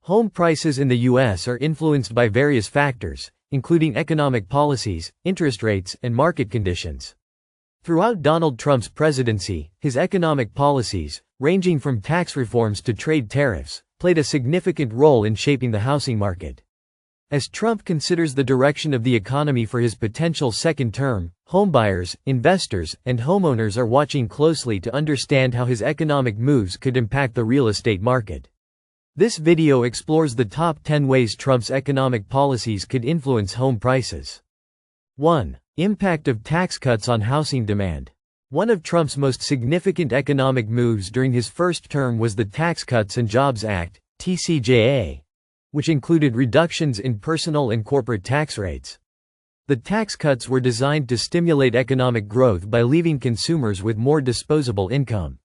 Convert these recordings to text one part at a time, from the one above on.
Home prices in the U.S. are influenced by various factors, including economic policies, interest rates, and market conditions. Throughout Donald Trump's presidency, his economic policies, ranging from tax reforms to trade tariffs, played a significant role in shaping the housing market. As Trump considers the direction of the economy for his potential second term, homebuyers, investors, and homeowners are watching closely to understand how his economic moves could impact the real estate market. This video explores the top 10 ways Trump's economic policies could influence home prices. 1. Impact of tax cuts on housing demand. One of Trump's most significant economic moves during his first term was the Tax Cuts and Jobs Act, TCJA, which included reductions in personal and corporate tax rates. The tax cuts were designed to stimulate economic growth by leaving consumers with more disposable income.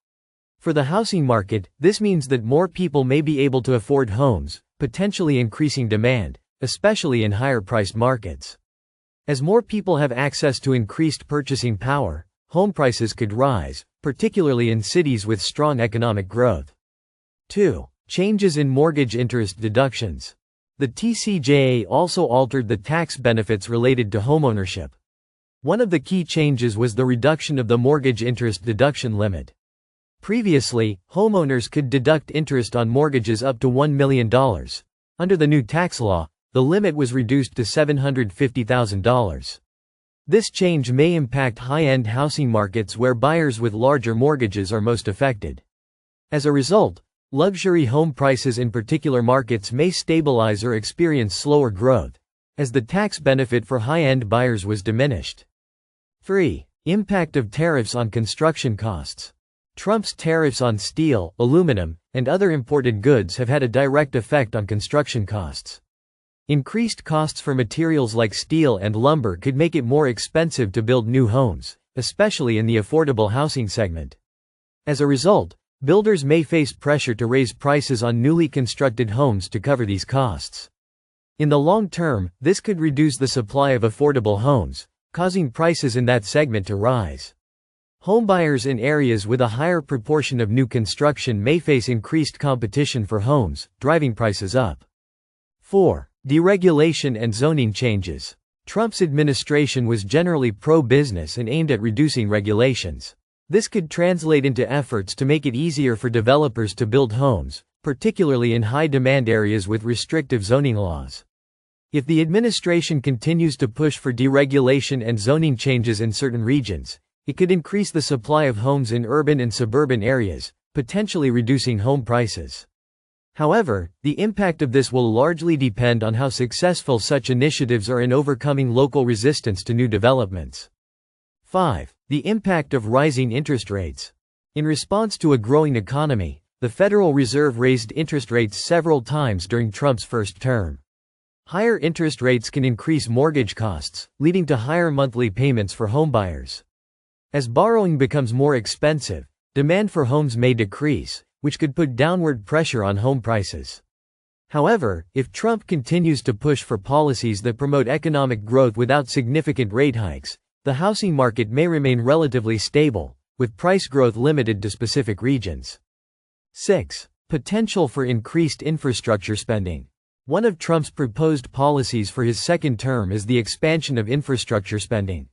For the housing market, this means that more people may be able to afford homes, potentially increasing demand, especially in higher-priced markets. As more people have access to increased purchasing power, home prices could rise, particularly in cities with strong economic growth. 2. Changes in mortgage interest deductions. The TCJA also altered the tax benefits related to homeownership. One of the key changes was the reduction of the mortgage interest deduction limit. Previously, homeowners could deduct interest on mortgages up to $1 million. Under the new tax law, the limit was reduced to $750,000. This change may impact high-end housing markets where buyers with larger mortgages are most affected. As a result, luxury home prices in particular markets may stabilize or experience slower growth, as the tax benefit for high-end buyers was diminished. 3. Impact of tariffs on construction costs. Trump's tariffs on steel, aluminum, and other imported goods have had a direct effect on construction costs. Increased costs for materials like steel and lumber could make it more expensive to build new homes, especially in the affordable housing segment. As a result, builders may face pressure to raise prices on newly constructed homes to cover these costs. In the long term, this could reduce the supply of affordable homes, causing prices in that segment to rise. Homebuyers in areas with a higher proportion of new construction may face increased competition for homes, driving prices up. 4. Deregulation and zoning changes. Trump's administration was generally pro-business and aimed at reducing regulations. This could translate into efforts to make it easier for developers to build homes, particularly in high-demand areas with restrictive zoning laws. If the administration continues to push for deregulation and zoning changes in certain regions, it could increase the supply of homes in urban and suburban areas, potentially reducing home prices. However, the impact of this will largely depend on how successful such initiatives are in overcoming local resistance to new developments. 5. The impact of rising interest rates. In response to a growing economy, the Federal Reserve raised interest rates several times during Trump's first term. Higher interest rates can increase mortgage costs, leading to higher monthly payments for homebuyers. As borrowing becomes more expensive, demand for homes may decrease, which could put downward pressure on home prices. However, if Trump continues to push for policies that promote economic growth without significant rate hikes, the housing market may remain relatively stable, with price growth limited to specific regions. 6. Potential for increased infrastructure spending. One of Trump's proposed policies for his second term is the expansion of infrastructure spending.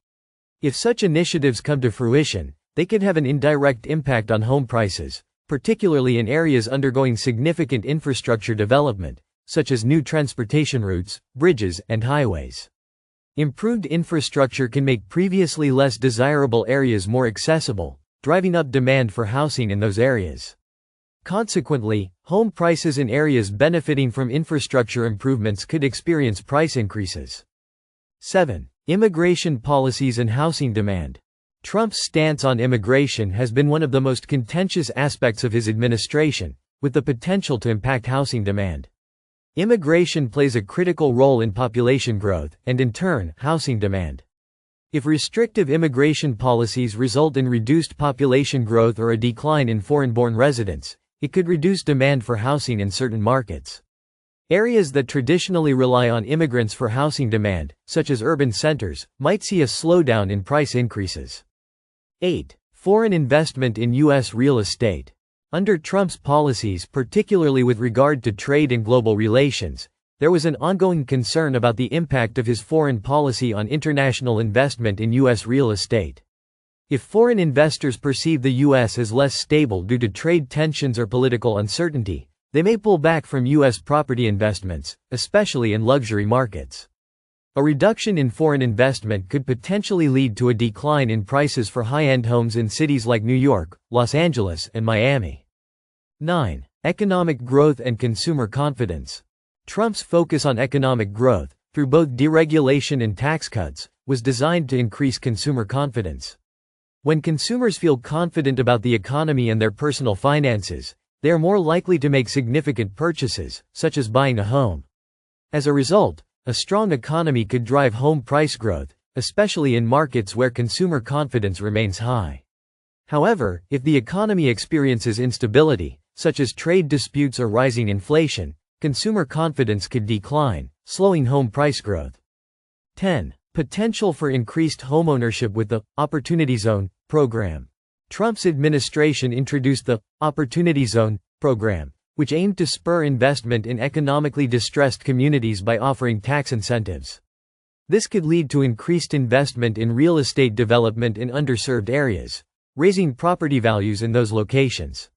If such initiatives come to fruition, they could have an indirect impact on home prices, particularly in areas undergoing significant infrastructure development, such as new transportation routes, bridges, and highways. Improved infrastructure can make previously less desirable areas more accessible, driving up demand for housing in those areas. Consequently, home prices in areas benefiting from infrastructure improvements could experience price increases. 7. Immigration policies and housing demand. Trump's stance on immigration has been one of the most contentious aspects of his administration, with the potential to impact housing demand. Immigration plays a critical role in population growth, and in turn, housing demand. If restrictive immigration policies result in reduced population growth or a decline in foreign-born residents, it could reduce demand for housing in certain markets. Areas that traditionally rely on immigrants for housing demand, such as urban centers, might see a slowdown in price increases. 8. Foreign investment in U.S. real estate. Under Trump's policies, particularly with regard to trade and global relations, there was an ongoing concern about the impact of his foreign policy on international investment in U.S. real estate. If foreign investors perceive the U.S. as less stable due to trade tensions or political uncertainty, they may pull back from U.S. property investments, especially in luxury markets. A reduction in foreign investment could potentially lead to a decline in prices for high-end homes in cities like New York, Los Angeles, and Miami. 9. Economic growth and consumer confidence. Trump's focus on economic growth, through both deregulation and tax cuts, was designed to increase consumer confidence. When consumers feel confident about the economy and their personal finances, they are more likely to make significant purchases, such as buying a home. As a result, a strong economy could drive home price growth, especially in markets where consumer confidence remains high. However, if the economy experiences instability, such as trade disputes or rising inflation, consumer confidence could decline, slowing home price growth. 10. Potential for increased homeownership with the Opportunity Zone program. Trump's administration introduced the Opportunity Zone program, which aimed to spur investment in economically distressed communities by offering tax incentives. This could lead to increased investment in real estate development in underserved areas, raising property values in those locations.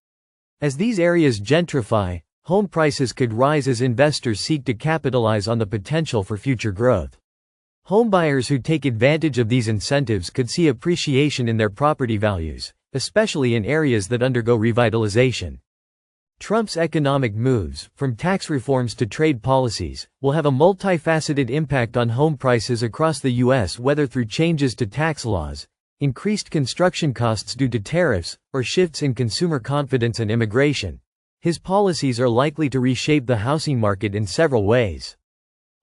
As these areas gentrify, home prices could rise as investors seek to capitalize on the potential for future growth. Homebuyers who take advantage of these incentives could see appreciation in their property values, especially in areas that undergo revitalization. Trump's economic moves, from tax reforms to trade policies, will have a multifaceted impact on home prices across the U.S., whether through changes to tax laws, increased construction costs due to tariffs, or shifts in consumer confidence and immigration. His policies are likely to reshape the housing market in several ways.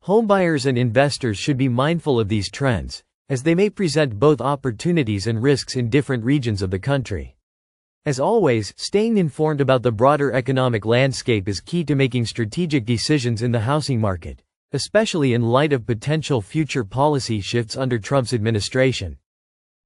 Homebuyers and investors should be mindful of these trends, as they may present both opportunities and risks in different regions of the country. As always, staying informed about the broader economic landscape is key to making strategic decisions in the housing market, especially in light of potential future policy shifts under Trump's administration.